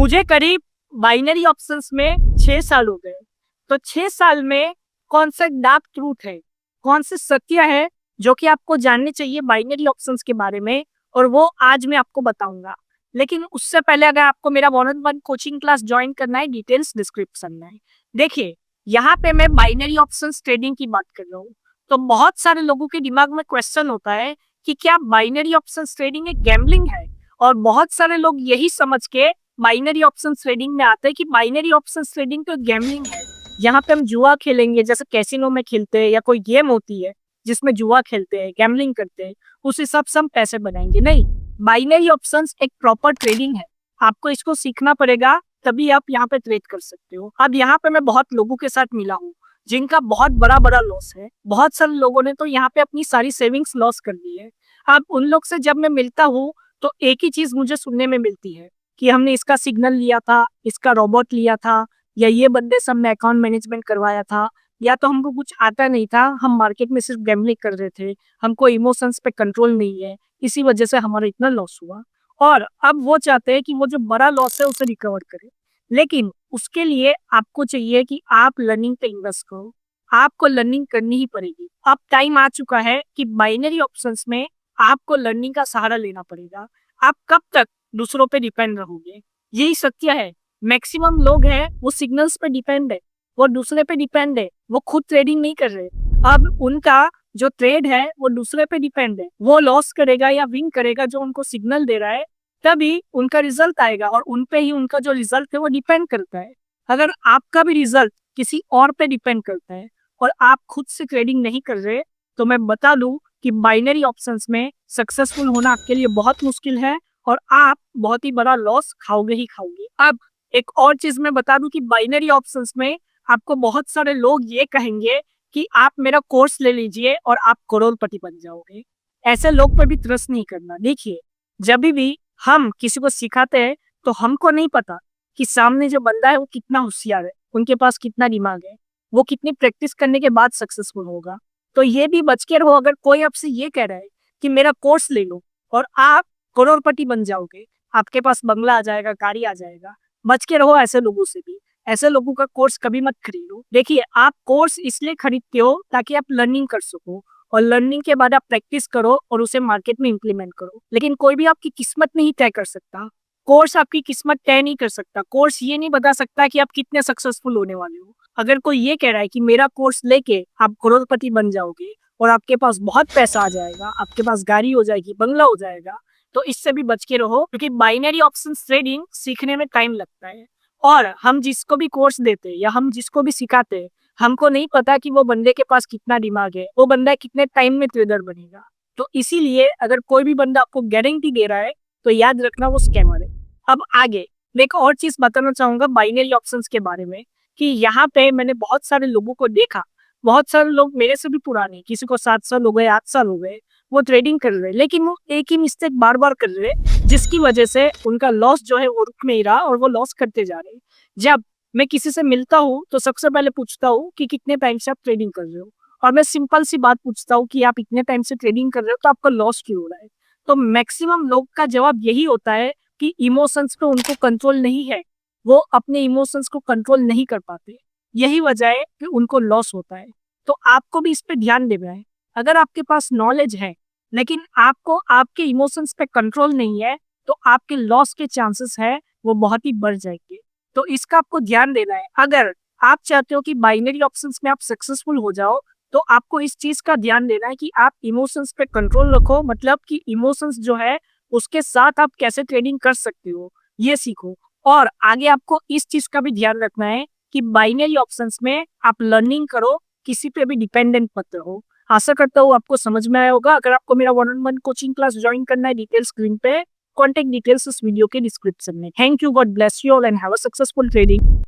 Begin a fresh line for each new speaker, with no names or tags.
मुझे करीब binary options में 6 साल हो गए। तो 6 साल में कौन सा डार्क ट्रूथ है, कौन से सत्य है जो कि आपको जानने चाहिए बाइनरी ऑप्शंस के बारे में, और वो आज मैं आपको बताऊंगा। लेकिन उससे पहले अगर आपको मेरा 1-on-1 कोचिंग क्लास ज्वाइन करना है, डिटेल्स डिस्क्रिप्शन में है। देखिए, यहाँ पे मैं बाइनरी ऑप्शंस ट्रेडिंग की बात कर रहा हूँ। तो बहुत सारे लोगों के दिमाग में क्वेश्चन होता है कि क्या बाइनरी ऑप्शंस ट्रेडिंग एक गैम्बलिंग है, और बहुत सारे लोग यही समझ के बाइनरी ऑप्शन ट्रेडिंग में आते हैं कि बाइनरी ऑप्शन ट्रेडिंग तो गैम्बलिंग है, यहाँ पे हम जुआ खेलेंगे, जैसे कैसीनो में खेलते हैं या कोई गेम होती है जिसमें जुआ खेलते हैं, गैम्बलिंग करते हैं, उस हिसाब से हम पैसे बनाएंगे। नहीं, बाइनरी ऑप्शंस एक प्रॉपर ट्रेडिंग है। आपको इसको सीखना पड़ेगा, तभी आप यहाँ पे ट्रेड कर सकते हो। अब यहाँ पे मैं बहुत लोगों के साथ मिला हूँ जिनका बहुत बड़ा बड़ा लॉस है। बहुत सारे लोगों ने तो यहाँ पे अपनी सारी सेविंग्स लॉस कर दी है। अब उन लोग से जब मैं मिलता हूँ तो एक ही चीज मुझे सुनने में मिलती है कि हमने इसका सिग्नल लिया था, इसका रोबोट लिया था, या ये बंदे सब में अकाउंट मैनेजमेंट करवाया था, या तो हमको कुछ आता नहीं था, हम मार्केट में सिर्फ गैम्बलिंग कर रहे थे, हमको इमोशंस पे कंट्रोल नहीं है, इसी वजह से हमारा इतना लॉस हुआ। और अब वो चाहते हैं कि वो जो बड़ा लॉस है उसे रिकवर करें। लेकिन उसके लिए आपको चाहिए कि आप लर्निंग पे इन्वेस्ट करो। आपको लर्निंग करनी ही पड़ेगी। अब टाइम आ चुका है कि बाइनरी ऑप्शंस में आपको लर्निंग का सहारा लेना पड़ेगा। आप कब तक दूसरों पे डिपेंड रहोगे? यही सत्य है। मैक्सिमम लोग हैं वो सिग्नल्स पे डिपेंड है, वो दूसरे पे डिपेंड है, वो खुद ट्रेडिंग नहीं कर रहे। अब उनका जो ट्रेड है वो दूसरे पे डिपेंड है। वो लॉस करेगा या विन करेगा जो उनको सिग्नल दे रहा है, तभी उनका रिजल्ट आएगा, और उन पे ही उनका जो रिजल्ट है वो डिपेंड करता है। अगर आपका भी रिजल्ट किसी और पे डिपेंड करता है और आप खुद से ट्रेडिंग नहीं कर रहे, तो मैं बता दूं कि बाइनरी ऑप्शंस में सक्सेसफुल होना आपके लिए बहुत मुश्किल है, और आप बहुत ही बड़ा लॉस खाओगे ही खाओगे। अब एक और चीज मैं बता दूं कि बाइनरी ऑप्शंस में आपको बहुत सारे लोग ये कहेंगे कि आप मेरा कोर्स ले लीजिए और आप करोड़पति बन जाओगे। ऐसे लोग पर भी ट्रस्ट नहीं करना। देखिए, जब भी हम किसी को सिखाते हैं तो हमको नहीं पता कि सामने जो बंदा है वो कितना होशियार है, उनके पास कितना दिमाग है, वो कितनी प्रैक्टिस करने के बाद सक्सेसफुल होगा। तो ये भी बच के रहो, अगर कोई आपसे ये कह रहा है कि मेरा कोर्स ले लो और आप करोड़पति बन जाओगे, आपके पास बंगला आ जाएगा, गाड़ी आ जाएगा, बच के रहो ऐसे लोगों से भी। ऐसे लोगों का कोर्स कभी मत खरीदो। देखिए, आप कोर्स इसलिए खरीदते हो ताकि आप लर्निंग कर सको, और लर्निंग के बाद आप प्रैक्टिस करो और उसे मार्केट में इंप्लीमेंट करो। लेकिन कोई भी आपकी किस्मत नहीं तय कर सकता, कोर्स आपकी किस्मत तय नहीं कर सकता। कोर्स ये नहीं बता सकता कि आप कितने सक्सेसफुल होने वाले हो। अगर कोई ये कह रहा है कि मेरा कोर्स लेके आप करोड़पति बन जाओगे और आपके पास बहुत पैसा आ जाएगा, आपके पास गाड़ी हो जाएगी, बंगला हो जाएगा, तो इससे भी बच के रहो, क्योंकि बाइनरी ऑप्शन ट्रेडिंग सीखने में टाइम लगता है। और हम जिसको भी कोर्स देते हैं या हम जिसको भी सिखाते हैं, हमको नहीं पता कि वो बंदे के पास कितना दिमाग है, वो बंदा कितने टाइम में ट्रेडर बनेगा। तो इसीलिए अगर कोई भी बंदा आपको गारंटी दे रहा है तो याद रखना वो स्कैमर है। अब आगे मैं एक और चीज बताना चाहूंगा बाइनरी ऑप्शंस के बारे में, कि यहाँ पे मैंने बहुत सारे लोगों को देखा। बहुत सारे लोग मेरे से भी पुराने, किसी को 7 साल हो गए, 8 साल हो गए, वो ट्रेडिंग कर रहे हैं, लेकिन वो एक ही मिस्टेक बार बार कर रहे हैं, जिसकी वजह से उनका लॉस जो है वो रुक नहीं रहा और वो लॉस करते जा रहे हैं। जब मैं किसी से मिलता हूँ तो सबसे पहले पूछता हूँ कि कितने टाइम से आप ट्रेडिंग कर रहे हो, और मैं सिंपल सी बात पूछता हूँ कि आप इतने टाइम से ट्रेडिंग कर रहे हो तो आपका लॉस क्यों हो रहा है। तो मैक्सिमम लोग का जवाब यही होता है कि इमोशंस पे उनको कंट्रोल नहीं है, वो अपने इमोशंस को कंट्रोल नहीं कर पाते, यही वजह है कि उनको लॉस होता है। तो आपको भी इस पे ध्यान देना है। अगर आपके पास नॉलेज है लेकिन आपको आपके इमोशंस पे कंट्रोल नहीं है, तो आपके लॉस के चांसेस है वो बहुत ही बढ़ जाएंगे। तो इसका आपको ध्यान देना है। अगर आप चाहते हो कि बाइनरी ऑप्शंस में आप सक्सेसफुल हो जाओ, तो आपको इस चीज का ध्यान देना है कि आप इमोशंस पे कंट्रोल रखो, मतलब कि इमोशंस जो है उसके साथ आप कैसे ट्रेडिंग कर सकते हो, ये सीखो। और आगे आपको इस चीज का भी ध्यान रखना है कि बाइनरी ऑप्शंस में आप लर्निंग करो, किसी पे भी डिपेंडेंट मत रहो। आशा करता हूँ आपको समझ में आया होगा। अगर आपको मेरा 1-on-1 कोचिंग क्लास ज्वाइन करना है, डिटेल्स स्क्रीन पे, कॉन्टेक्ट डिटेल्स इस वीडियो के डिस्क्रिप्शन में। Thank you, God bless you all and have a successful trading.